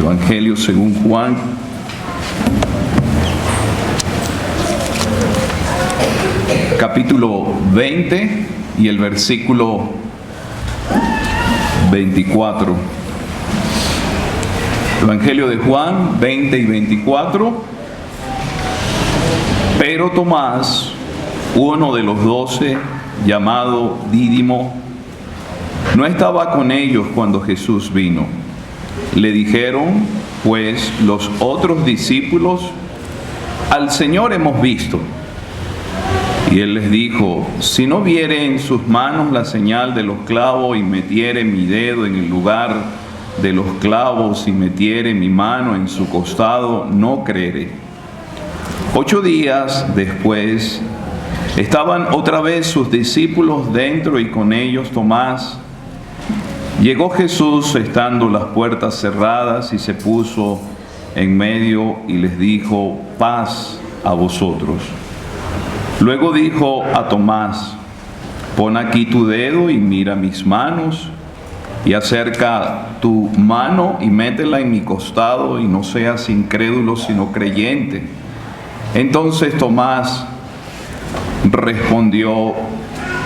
Evangelio según Juan, capítulo 20 y el versículo 24. Evangelio de Juan 20 y 24. Pero Tomás, uno de los 12, llamado Dídimo, no estaba con ellos cuando Jesús vino. Le dijeron, pues, los otros discípulos: al Señor hemos visto. Y él les dijo: si no viere en sus manos la señal de los clavos, y metiere mi dedo en el lugar de los clavos, y metiere mi mano en su costado, no creeré. 8 días después, estaban otra vez sus discípulos dentro y con ellos Tomás. Llegó Jesús estando las puertas cerradas y se puso en medio y les dijo: paz a vosotros. Luego dijo a Tomás: pon aquí tu dedo y mira mis manos, y acerca tu mano y métela en mi costado, y no seas incrédulo sino creyente. Entonces Tomás respondió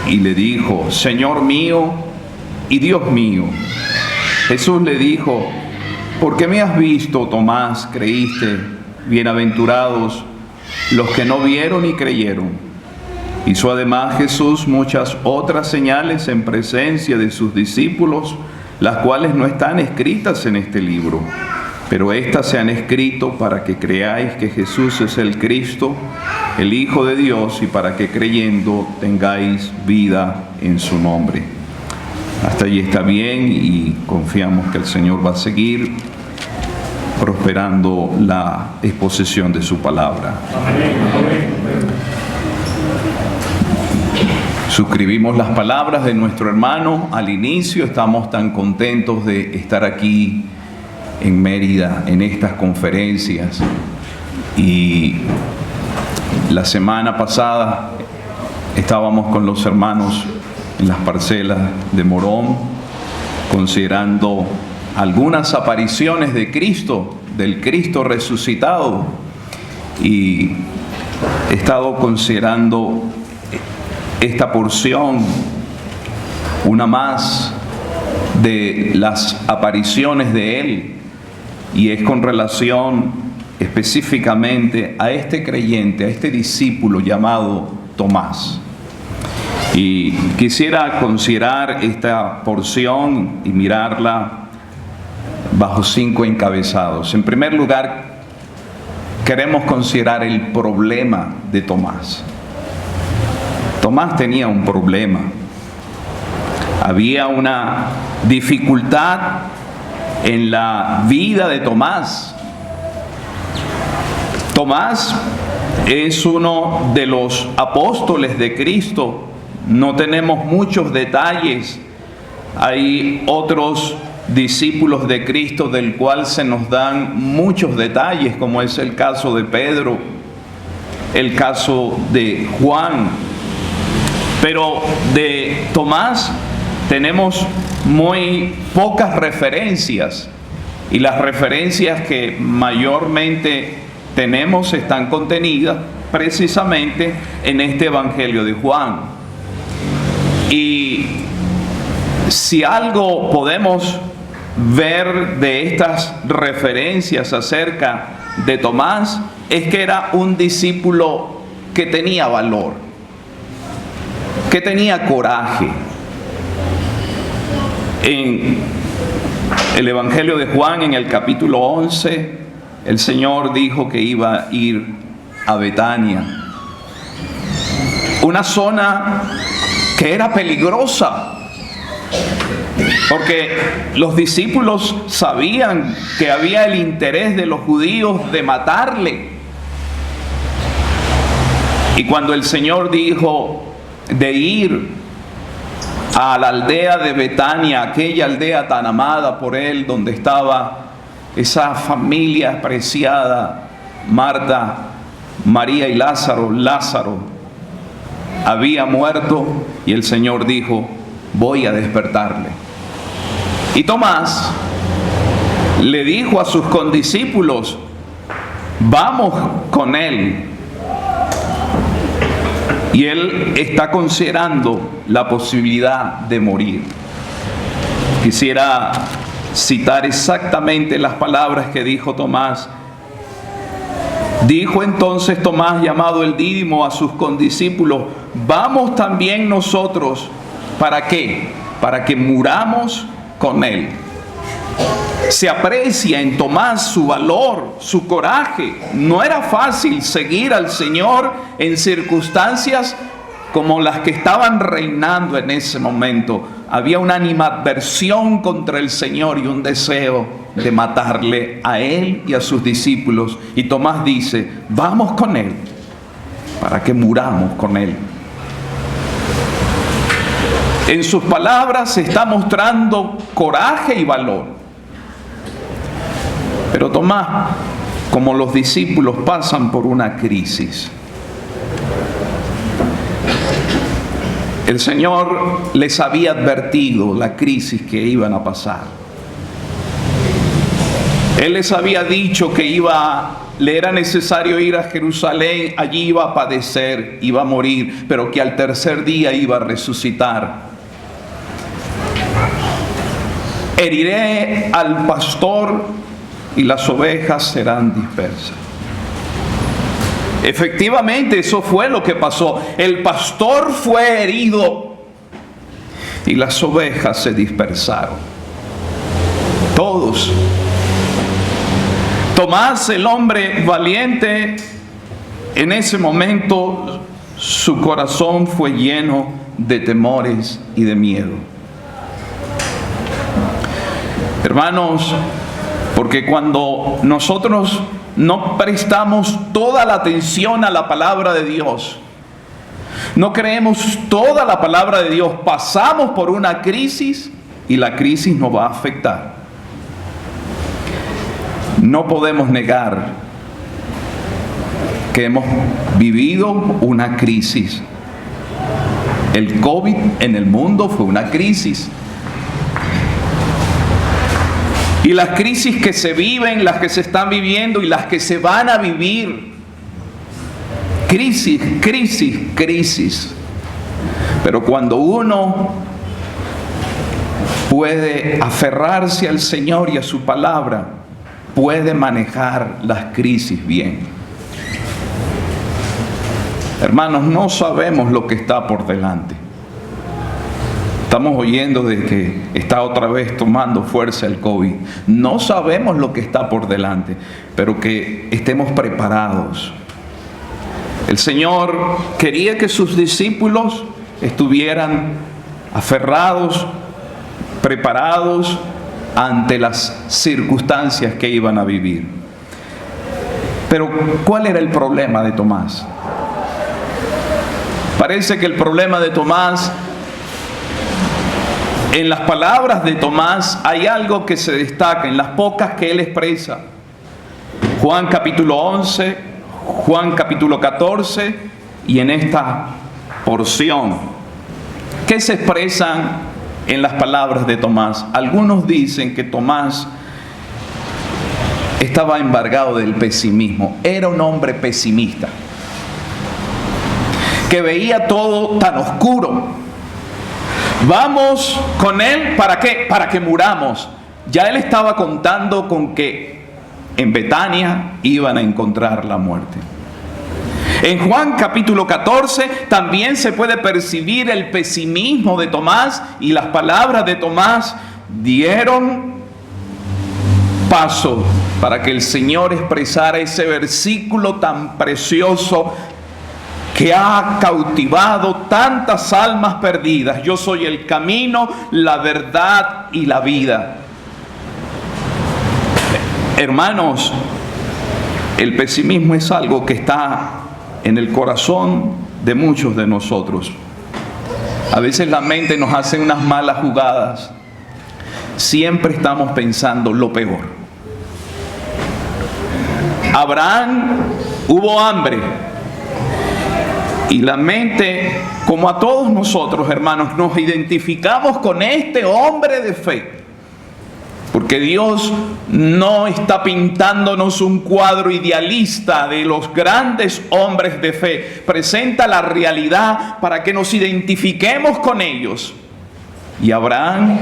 y le dijo: Señor mío y Dios mío. Jesús le dijo: porque me has visto, Tomás, creíste. Bienaventurados los que no vieron y creyeron. Hizo además Jesús muchas otras señales en presencia de sus discípulos, las cuales no están escritas en este libro, pero éstas se han escrito para que creáis que Jesús es el Cristo, el Hijo de Dios, y para que creyendo tengáis vida en su nombre. Hasta allí está bien, y confiamos que el Señor va a seguir prosperando la exposición de su palabra. Suscribimos las palabras de nuestro hermano al inicio. Estamos tan contentos de estar aquí en Mérida en estas conferencias. Y la semana pasada estábamos con los hermanos en las parcelas de Morón, considerando algunas apariciones de Cristo, del Cristo resucitado, y he estado considerando esta porción, una más de las apariciones de Él, y es con relación específicamente a este creyente, a este discípulo llamado Tomás. Y quisiera considerar esta porción y mirarla bajo 5 encabezados. En primer lugar, queremos considerar el problema de Tomás. Tomás tenía un problema. Había una dificultad en la vida de Tomás. Tomás es uno de los apóstoles de Cristo. No tenemos muchos detalles. Hay otros discípulos de Cristo del cual se nos dan muchos detalles, como es el caso de Pedro, el caso de Juan. Pero de Tomás tenemos muy pocas referencias, y las referencias que mayormente tenemos están contenidas precisamente en este Evangelio de Juan. Y si algo podemos ver de estas referencias acerca de Tomás, es que era un discípulo que tenía valor, que tenía coraje. En el Evangelio de Juan, en el capítulo 11, el Señor dijo que iba a ir a Betania, una zona que era peligrosa, porque los discípulos sabían que había el interés de los judíos de matarle. Y cuando el Señor dijo de ir a la aldea de Betania, aquella aldea tan amada por Él, donde estaba esa familia preciada, Marta, María y Lázaro. Lázaro había muerto, y el Señor dijo: voy a despertarle. Y Tomás le dijo a sus condiscípulos: vamos con Él. Y Él está considerando la posibilidad de morir. Quisiera citar exactamente las palabras que dijo Tomás. Dijo entonces Tomás, llamado el Dídimo, a sus condiscípulos: vamos también nosotros. ¿Para qué? Para que muramos con Él. Se aprecia en Tomás su valor, su coraje. No era fácil seguir al Señor en circunstancias como las que estaban reinando en ese momento. Había una animadversión contra el Señor y un deseo de matarle a Él y a sus discípulos. Y Tomás dice: vamos con Él, para que muramos con Él. En sus palabras se está mostrando coraje y valor. Pero Tomás, como los discípulos, pasan por una crisis. El Señor les había advertido la crisis que iban a pasar. Él les había dicho que le era necesario ir a Jerusalén, allí iba a padecer, iba a morir, pero que al tercer día iba a resucitar. Heriré al pastor y las ovejas serán dispersas. Efectivamente, eso fue lo que pasó. El pastor fue herido y las ovejas se dispersaron. Todos. Tomás, el hombre valiente, en ese momento su corazón fue lleno de temores y de miedo. Hermanos, porque cuando nosotros no prestamos toda la atención a la palabra de Dios, no creemos toda la palabra de Dios, pasamos por una crisis y la crisis nos va a afectar. No podemos negar que hemos vivido una crisis. El COVID en el mundo fue una crisis. Y las crisis que se viven, las que se están viviendo y las que se van a vivir. Crisis, crisis, crisis. Pero cuando uno puede aferrarse al Señor y a su palabra, puede manejar las crisis bien. Hermanos, no sabemos lo que está por delante. Estamos oyendo de que está otra vez tomando fuerza el COVID. No sabemos lo que está por delante, pero que estemos preparados. El Señor quería que sus discípulos estuvieran aferrados, preparados ante las circunstancias que iban a vivir. Pero ¿cuál era el problema de Tomás? Parece que el problema de Tomás, en las palabras de Tomás hay algo que se destaca, en las pocas que él expresa. Juan capítulo 11, Juan capítulo 14 y en esta porción. ¿Qué se expresan en las palabras de Tomás? Algunos dicen que Tomás estaba embargado del pesimismo. Era un hombre pesimista, que veía todo tan oscuro. Vamos con Él, ¿para qué? Para que muramos. Ya Él estaba contando con que en Betania iban a encontrar la muerte. En Juan capítulo 14 también se puede percibir el pesimismo de Tomás, y las palabras de Tomás dieron paso para que el Señor expresara ese versículo tan precioso que ha cautivado tantas almas perdidas. Yo soy el camino, la verdad y la vida. Hermanos, el pesimismo es algo que está en el corazón de muchos de nosotros. A veces la mente nos hace unas malas jugadas. Siempre estamos pensando lo peor. Abraham, hubo hambre. Y la mente, como a todos nosotros, hermanos, nos identificamos con este hombre de fe. Porque Dios no está pintándonos un cuadro idealista de los grandes hombres de fe. Presenta la realidad para que nos identifiquemos con ellos. Y Abraham,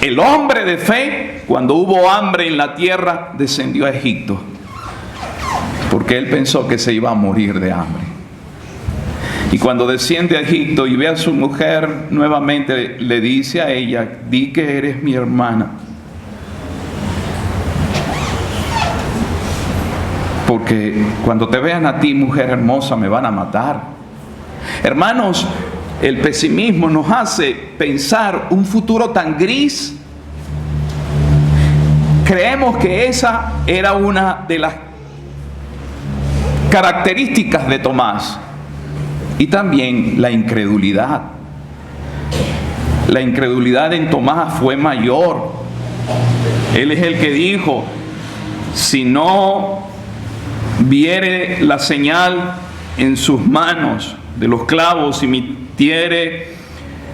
el hombre de fe, cuando hubo hambre en la tierra, descendió a Egipto. Porque él pensó que se iba a morir de hambre. Y cuando desciende a Egipto y ve a su mujer, nuevamente le dice a ella: di que eres mi hermana, porque cuando te vean a ti, mujer hermosa, me van a matar. Hermanos, el pesimismo nos hace pensar un futuro tan gris. Creemos que esa era una de las características de Tomás. Y también la incredulidad. La incredulidad en Tomás fue mayor. Él es el que dijo: si no viere la señal en sus manos de los clavos y metiere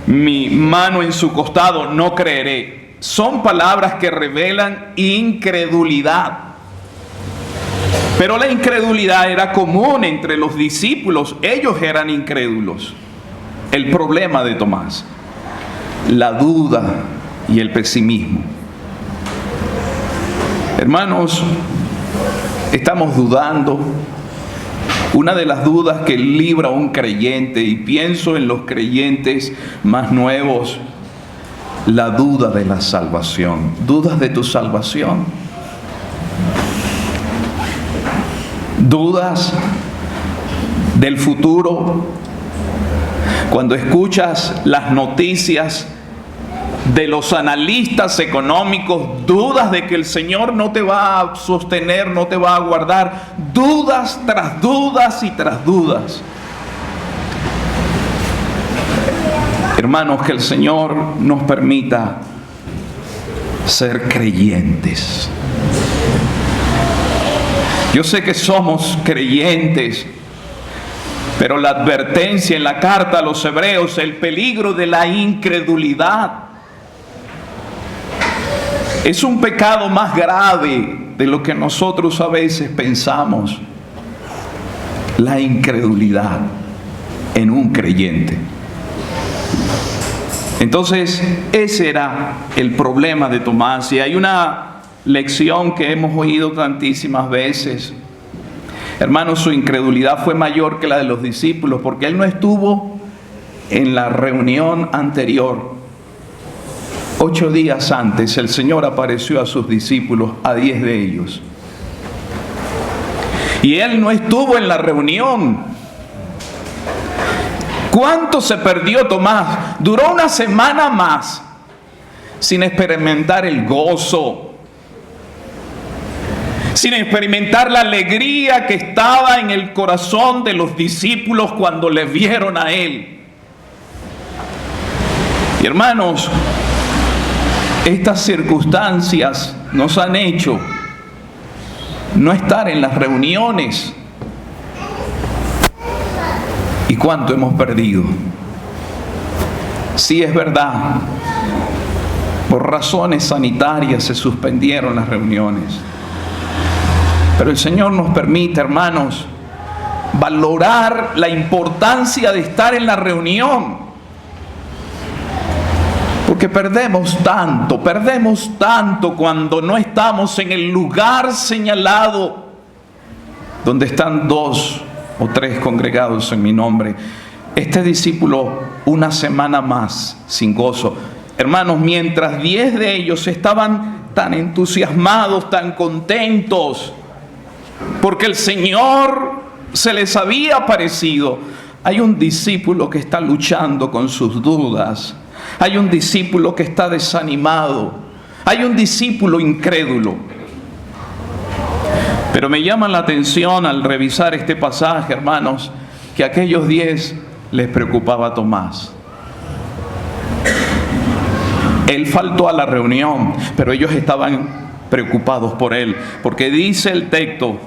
mi mano en su costado, no creeré. Son palabras que revelan incredulidad. Pero la incredulidad era común entre los discípulos. Ellos eran incrédulos. El problema de Tomás: la duda y el pesimismo. Hermanos, estamos dudando. Una de las dudas que libra un creyente, y pienso en los creyentes más nuevos, la duda de la salvación. ¿Dudas de tu salvación? ¿Dudas del futuro? Cuando escuchas las noticias de los analistas económicos, dudas de que el Señor no te va a sostener, no te va a guardar, dudas tras dudas y tras dudas. Hermanos, que el Señor nos permita ser creyentes. Yo sé que somos creyentes, pero la advertencia en la carta a los hebreos, el peligro de la incredulidad, es un pecado más grave de lo que nosotros a veces pensamos. La incredulidad en un creyente. Entonces, ese era el problema de Tomás. Y hay una lección que hemos oído tantísimas veces. Hermanos, su incredulidad fue mayor que la de los discípulos, porque él no estuvo en la reunión anterior. 8 días antes el Señor apareció a sus discípulos, a 10 de ellos. Y él no estuvo en la reunión. ¿Cuánto se perdió Tomás? Duró una semana más sin experimentar el gozo, sin experimentar la alegría que estaba en el corazón de los discípulos cuando le vieron a él. Y hermanos, estas circunstancias nos han hecho no estar en las reuniones. ¿Y cuánto hemos perdido? Sí, es verdad, por razones sanitarias se suspendieron las reuniones. Pero el Señor nos permite, hermanos, valorar la importancia de estar en la reunión. Porque perdemos tanto cuando no estamos en el lugar señalado donde están 2 o 3 congregados en mi nombre. Este discípulo, una semana más sin gozo. Hermanos, mientras 10 de ellos estaban tan entusiasmados, tan contentos, porque el Señor se les había aparecido, hay un discípulo que está luchando con sus dudas. Hay un discípulo que está desanimado. Hay un discípulo incrédulo. Pero me llama la atención al revisar este pasaje, hermanos, que a aquellos 10 les preocupaba a Tomás. Él faltó a la reunión, pero ellos estaban preocupados por él, porque dice el texto: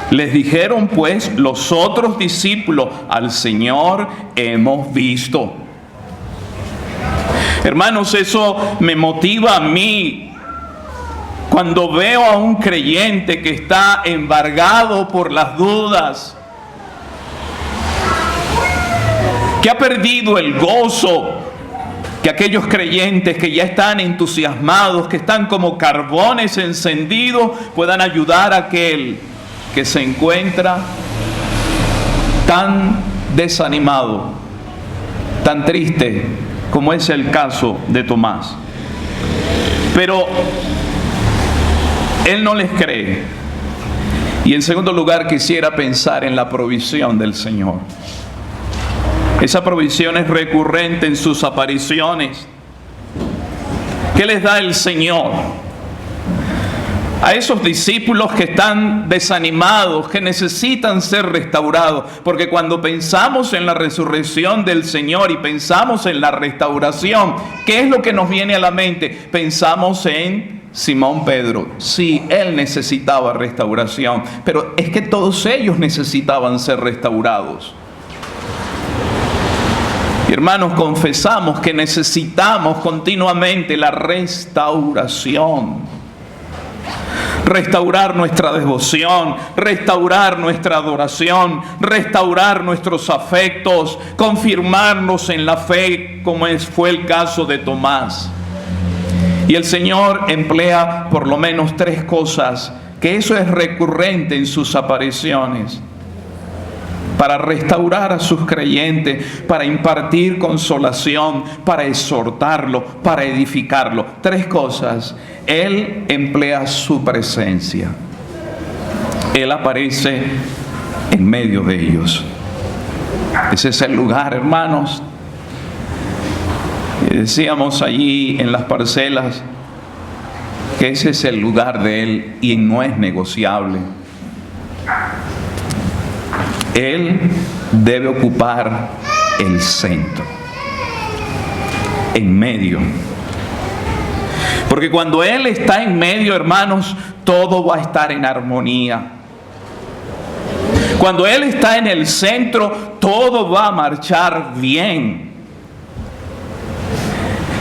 les dijeron pues los otros discípulos, al Señor hemos visto. Hermanos, eso me motiva a mí Cuando veo a un creyente que está embargado por las dudas, que ha perdido el gozo, que aquellos creyentes que ya están entusiasmados, que están como carbones encendidos, puedan ayudar a aquel que se encuentra tan desanimado, tan triste, como es el caso de Tomás. Pero él no les cree. Y en segundo lugar, quisiera pensar en la provisión del Señor. Esa provisión es recurrente en sus apariciones. ¿Qué les da el Señor a esos discípulos que están desanimados, que necesitan ser restaurados? Porque cuando pensamos en la resurrección del Señor y pensamos en la restauración, ¿qué es lo que nos viene a la mente? Pensamos en Simón Pedro. Sí, él necesitaba restauración, pero es que todos ellos necesitaban ser restaurados. Y hermanos, confesamos que necesitamos continuamente la restauración. Restaurar nuestra devoción, restaurar nuestra adoración, restaurar nuestros afectos, confirmarnos en la fe, como fue el caso de Tomás. Y el Señor emplea por lo menos 3 cosas, que eso es recurrente en sus apariciones, para restaurar a sus creyentes, para impartir consolación, para exhortarlo, para edificarlo. 3 cosas. Él emplea su presencia. Él aparece en medio de ellos. Ese es el lugar, hermanos. Y decíamos allí en las parcelas que ese es el lugar de Él y no es negociable. Él debe ocupar el centro, en medio. Porque cuando Él está en medio, hermanos, todo va a estar en armonía. Cuando Él está en el centro, todo va a marchar bien.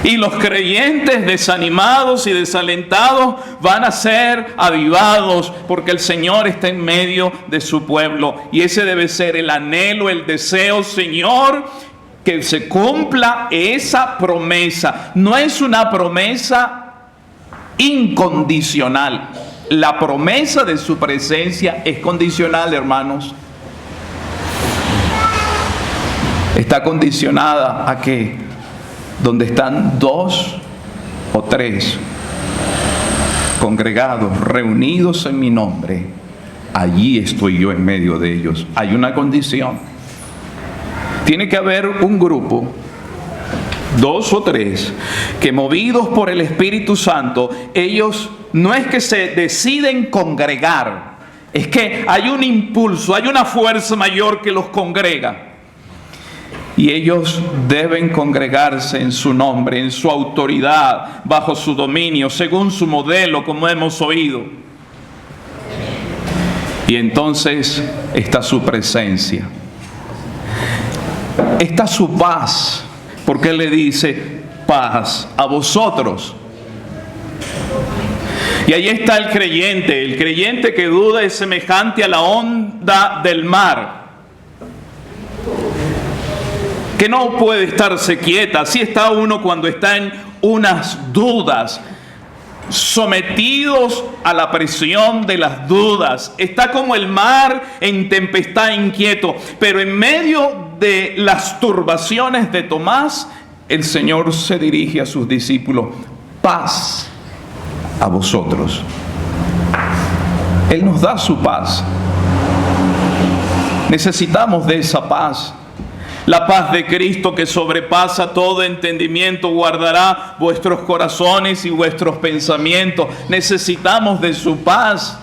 Y los creyentes desanimados y desalentados van a ser avivados porque el Señor está en medio de su pueblo. Y ese debe ser el anhelo, el deseo, Señor, que se cumpla esa promesa. No es una promesa incondicional. La promesa de su presencia es condicional, hermanos. Está condicionada a que donde están 2 o 3 congregados, reunidos en mi nombre, allí estoy yo en medio de ellos. Hay una condición. Tiene que haber un grupo, 2 o 3, que movidos por el Espíritu Santo, ellos no es que se deciden congregar, es que hay un impulso, hay una fuerza mayor que los congrega. Y ellos deben congregarse en su nombre, en su autoridad, bajo su dominio, según su modelo, como hemos oído. Y entonces está su presencia. Está su paz, porque Él le dice, paz a vosotros. Y ahí está el creyente que duda es semejante a la onda del mar, que no puede estarse quieta. Así está uno cuando está en unas dudas, sometidos a la presión de las dudas. Está como el mar en tempestad, inquieto. Pero en medio de las turbaciones de Tomás, el Señor se dirige a sus discípulos: paz a vosotros. Él nos da su paz. Necesitamos de esa paz. La paz de Cristo, que sobrepasa todo entendimiento, guardará vuestros corazones y vuestros pensamientos. Necesitamos de su paz.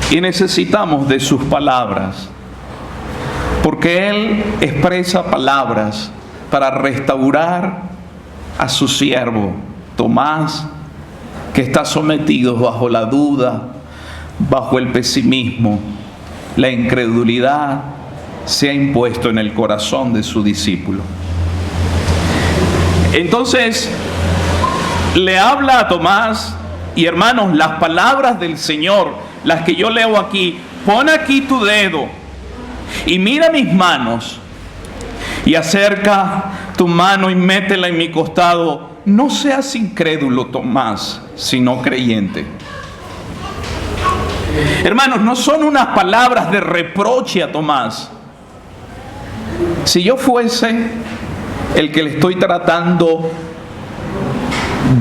Y necesitamos de sus palabras. Porque Él expresa palabras para restaurar a su siervo Tomás, que está sometido bajo la duda, bajo el pesimismo, la incredulidad, se ha impuesto en el corazón de su discípulo. Entonces, le habla a Tomás, y hermanos, las palabras del Señor, las que yo leo aquí: pon aquí tu dedo y mira mis manos, y acerca tu mano y métela en mi costado. No seas incrédulo, Tomás, sino creyente. Hermanos, no son unas palabras de reproche a Tomás. Si yo fuese el que le estoy tratando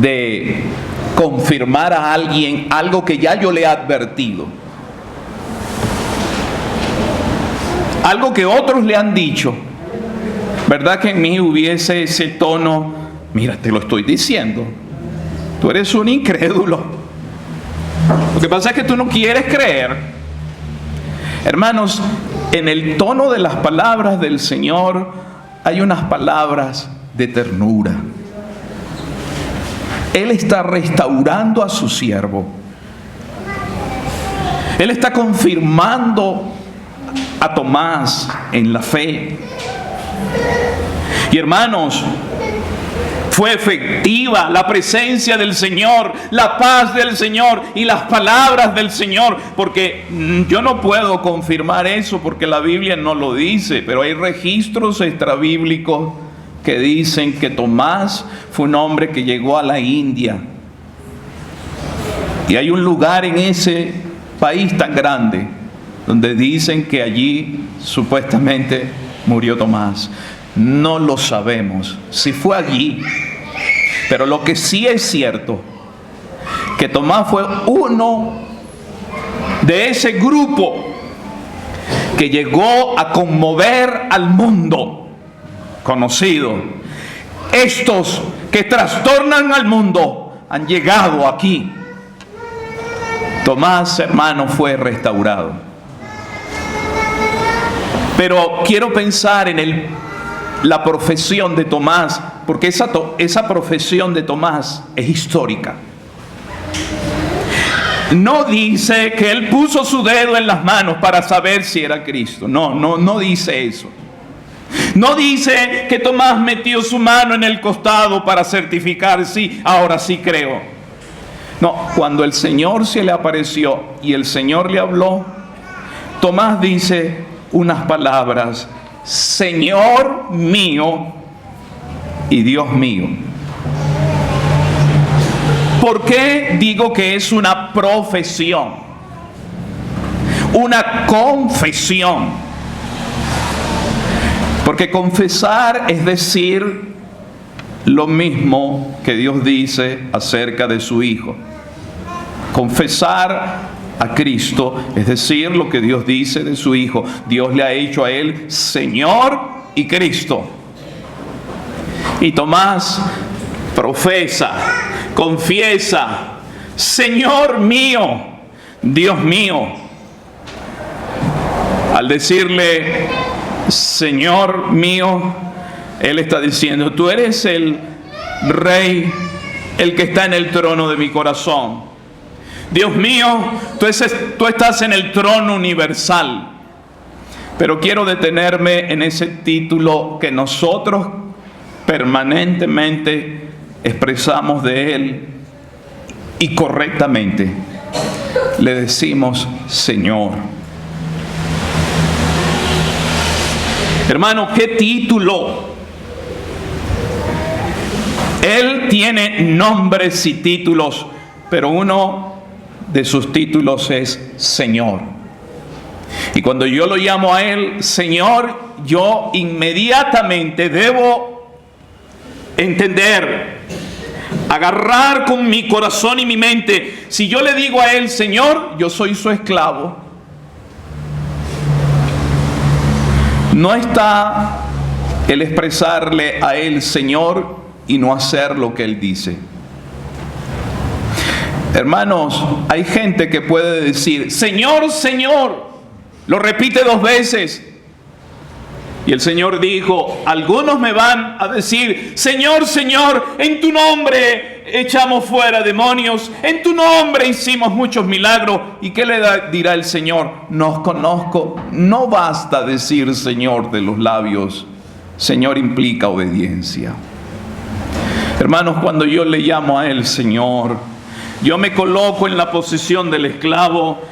de confirmar a alguien algo que ya yo le he advertido, algo que otros le han dicho, ¿verdad que en mí hubiese ese tono? Mira, te lo estoy diciendo, tú eres un incrédulo. Lo que pasa es que tú no quieres creer. Hermanos, en el tono de las palabras del Señor hay unas palabras de ternura. Él está restaurando a su siervo. Él está confirmando a Tomás en la fe. Y hermanos, fue efectiva la presencia del Señor, la paz del Señor y las palabras del Señor, porque yo no puedo confirmar eso porque la Biblia no lo dice, pero hay registros extrabíblicos que dicen que Tomás fue un hombre que llegó a la India, y hay un lugar en ese país tan grande donde dicen que allí supuestamente murió Tomás. No lo sabemos si fue allí, pero lo que sí es cierto, que Tomás fue uno de ese grupo que llegó a conmover al mundo conocido. Estos que trastornan al mundo han llegado aquí. Tomás, hermano, fue restaurado. Pero quiero pensar en la profesión de Tomás, porque esa profesión de Tomás es histórica. No dice que él puso su dedo en las manos para saber si era Cristo. No dice eso. No dice que Tomás metió su mano en el costado para certificar: sí, ahora sí creo. No, cuando el Señor se le apareció y el Señor le habló, Tomás dice unas palabras: Señor mío y Dios mío. ¿Por qué digo que es una profesión? Una confesión. Porque confesar es decir lo mismo que Dios dice acerca de su Hijo. Confesar a Cristo es decir lo que Dios dice de su Hijo. Dios le ha hecho a él Señor y Cristo. Y Tomás profesa, confiesa: Señor mío, Dios mío. Al decirle Señor mío, él está diciendo: tú eres el Rey, el que está en el trono de mi corazón. Dios mío, tú estás en el trono universal. Pero quiero detenerme en ese título que nosotros permanentemente expresamos de Él, y correctamente le decimos Señor. Hermano, ¿qué título? Él tiene nombres y títulos, pero uno de sus títulos es Señor. Y cuando yo lo llamo a Él Señor, yo inmediatamente debo entender, agarrar con mi corazón y mi mente: si yo le digo a Él Señor, yo soy su esclavo. No está el expresarle a Él Señor y no hacer lo que Él dice. Hermanos, hay gente que puede decir Señor, Señor, lo repite 2 veces. Y el Señor dijo: algunos me van a decir Señor, Señor, en tu nombre echamos fuera demonios, en tu nombre hicimos muchos milagros. ¿Y qué le dirá el Señor? Nos conozco. No basta decir Señor de los labios. Señor implica obediencia. Hermanos, cuando yo le llamo a Él Señor, yo me coloco en la posición del esclavo.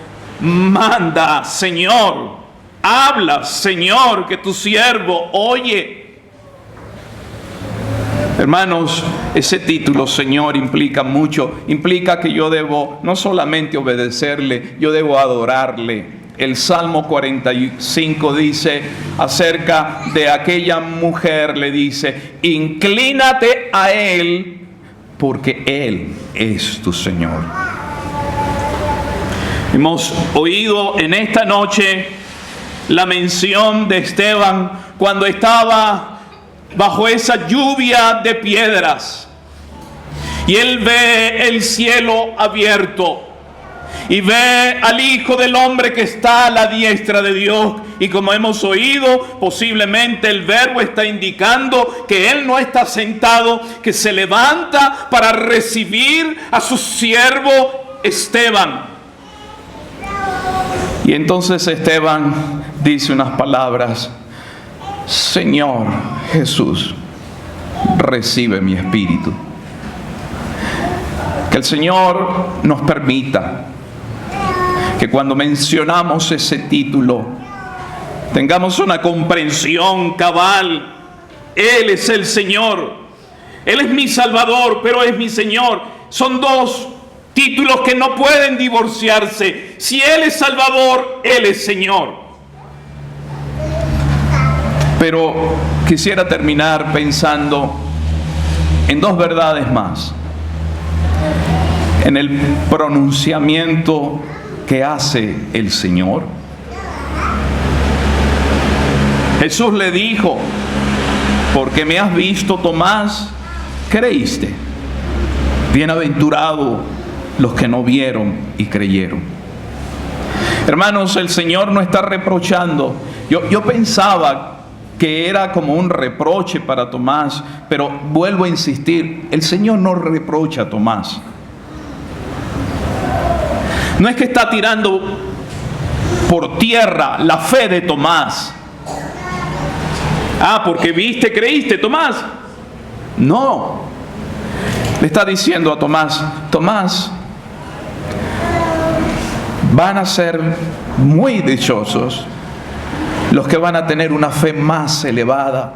Manda, Señor. Habla, Señor, que tu siervo oye. Hermanos, ese título, Señor, implica mucho. Implica que yo debo no solamente obedecerle, yo debo adorarle. El Salmo 45 dice acerca de aquella mujer, le dice: inclínate a Él, porque Él es tu Señor. Hemos oído en esta noche la mención de Esteban cuando estaba bajo esa lluvia de piedras y él ve el cielo abierto y ve al Hijo del Hombre que está a la diestra de Dios. Y como hemos oído, posiblemente el verbo está indicando que Él no está sentado, que se levanta para recibir a su siervo Esteban. Y entonces Esteban dice unas palabras: Señor Jesús, recibe mi espíritu. Que el Señor nos permita que cuando mencionamos ese título tengamos una comprensión cabal. Él es el Señor. Él es mi Salvador, pero es mi Señor. Son dos títulos que no pueden divorciarse. Si Él es Salvador, Él es Señor. Pero quisiera terminar pensando en dos verdades más. En el pronunciamiento que hace el Señor. Jesús le dijo: porque me has visto, Tomás, creíste. Bienaventurado los que no vieron y creyeron. Hermanos, el Señor no está reprochando. Yo pensaba que era como un reproche para Tomás, pero vuelvo a insistir, el Señor no reprocha a Tomás. No es que está tirando por tierra la fe de Tomás. Porque viste, creíste, Tomás. No. Le está diciendo a Tomás: Tomás, van a ser muy dichosos los que van a tener una fe más elevada.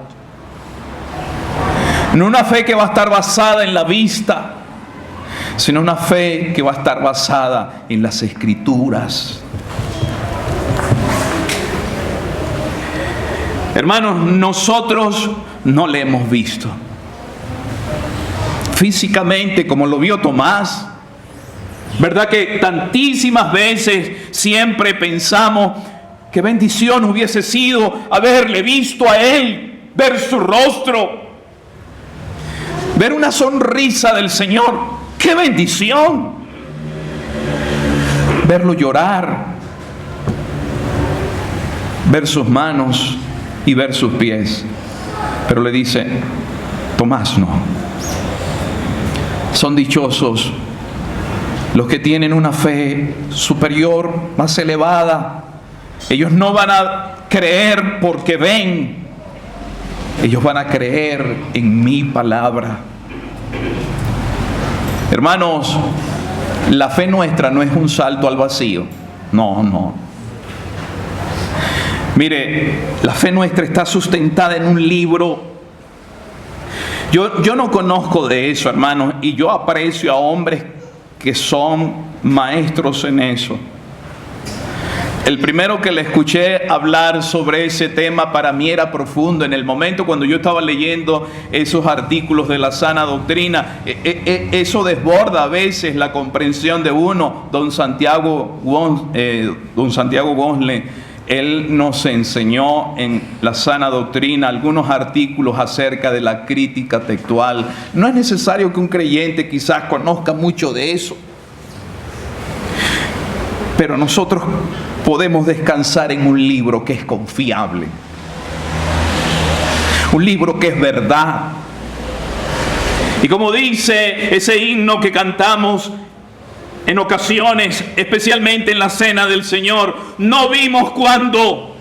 No una fe que va a estar basada en la vista, sino una fe que va a estar basada en las Escrituras. Hermanos, nosotros no le hemos visto físicamente como lo vio Tomás. ¿Verdad que tantísimas veces siempre pensamos qué bendición hubiese sido haberle visto a Él, ver su rostro, ver una sonrisa del Señor? ¡Qué bendición! Verlo llorar, ver sus manos y ver sus pies. Pero le dice: Tomás, no. Son dichosos los que tienen una fe superior, más elevada. Ellos no van a creer porque ven. Ellos van a creer en mi palabra. Hermanos, la fe nuestra no es un salto al vacío. No. Mire, la fe nuestra está sustentada en un libro. Yo no conozco de eso, hermanos, y yo aprecio a hombres que son maestros en eso. El primero que le escuché hablar sobre ese tema para mí era profundo. En el momento cuando yo estaba leyendo esos artículos de la sana doctrina, eso desborda a veces la comprensión de uno. Don Santiago Gonzle, él nos enseñó en la sana doctrina algunos artículos acerca de la crítica textual. No es necesario que un creyente quizás conozca mucho de eso, pero nosotros podemos descansar en un libro que es confiable, un libro que es verdad. Y como dice ese himno que cantamos en ocasiones, especialmente en la cena del Señor: no vimos cuando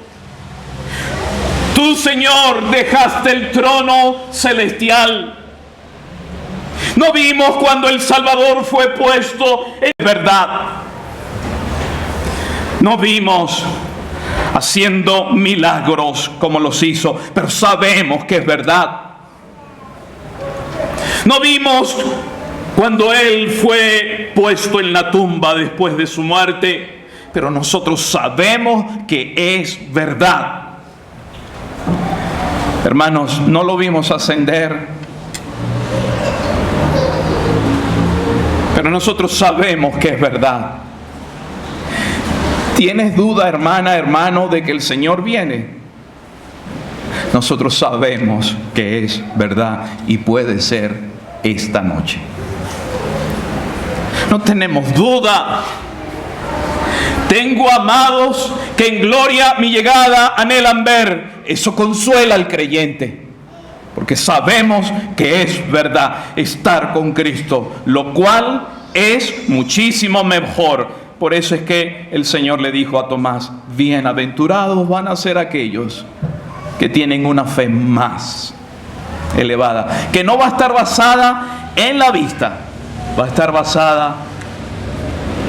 tú, Señor, dejaste el trono celestial No vimos cuando el Salvador fue puesto en verdad. No vimos haciendo milagros como los hizo, pero sabemos que es verdad. No vimos cuando Él fue puesto en la tumba después de su muerte, pero nosotros sabemos que es verdad. Hermanos, no lo vimos ascender, pero nosotros sabemos que es verdad. ¿Tienes duda, hermana, hermano, de que el Señor viene? Nosotros sabemos que es verdad y puede ser esta noche. No tenemos duda. Tengo amados que en gloria mi llegada anhelan ver. Eso consuela al creyente, porque sabemos que es verdad estar con Cristo, lo cual es muchísimo mejor. Por eso es que el Señor le dijo a Tomás: bienaventurados van a ser aquellos que tienen una fe más elevada, que no va a estar basada en la vista, va a estar basada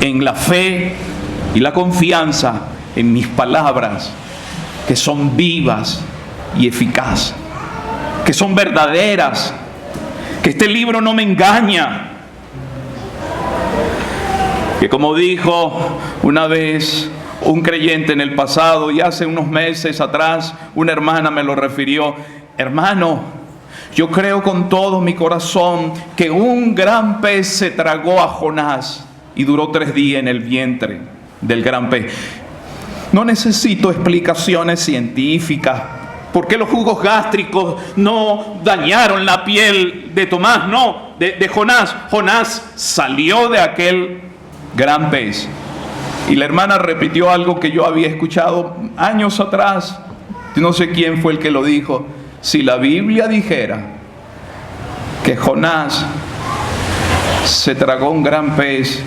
en la fe y la confianza en mis palabras, que son vivas y eficaces, que son verdaderas, que este libro no me engaña, que como dijo una vez un creyente en el pasado, y hace unos meses atrás una hermana me lo refirió: hermano, yo creo con todo mi corazón que un gran pez se tragó a Jonás y duró 3 días en el vientre del gran pez. No necesito explicaciones científicas. ¿Por qué los jugos gástricos no dañaron la piel de Tomás? No, de Jonás. Jonás salió de aquel gran pez. Y la hermana repitió algo que yo había escuchado años atrás. No sé quién fue el que lo dijo. Si la Biblia dijera que Jonás se tragó un gran pez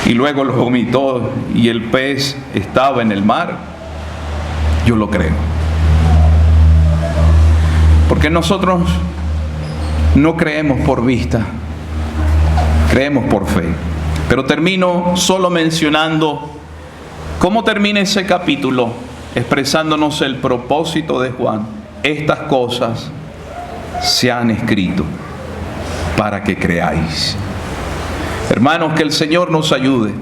y luego lo vomitó y el pez estaba en el mar, yo lo creo. Porque nosotros no creemos por vista, creemos por fe. Pero termino solo mencionando cómo termina ese capítulo, expresándonos el propósito de Juan. Estas cosas se han escrito para que creáis. Hermanos, que el Señor nos ayude.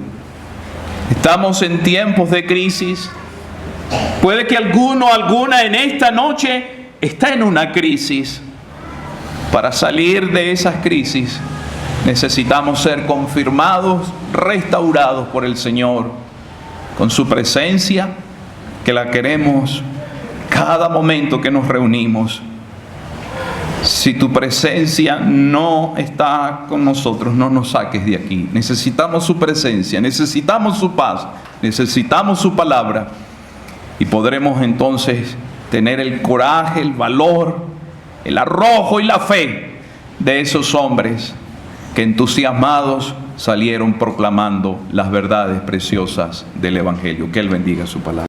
Estamos en tiempos de crisis. Puede que alguno, alguna en esta noche está en una crisis. Para salir de esas crisis necesitamos ser confirmados, restaurados por el Señor, con su presencia, que la queremos cada momento que nos reunimos. Si tu presencia no está con nosotros, no nos saques de aquí. Necesitamos su presencia, necesitamos su paz, necesitamos su palabra, y podremos entonces tener el coraje, el valor, el arrojo y la fe de esos hombres que entusiasmados salieron proclamando las verdades preciosas del Evangelio. Que Él bendiga su palabra.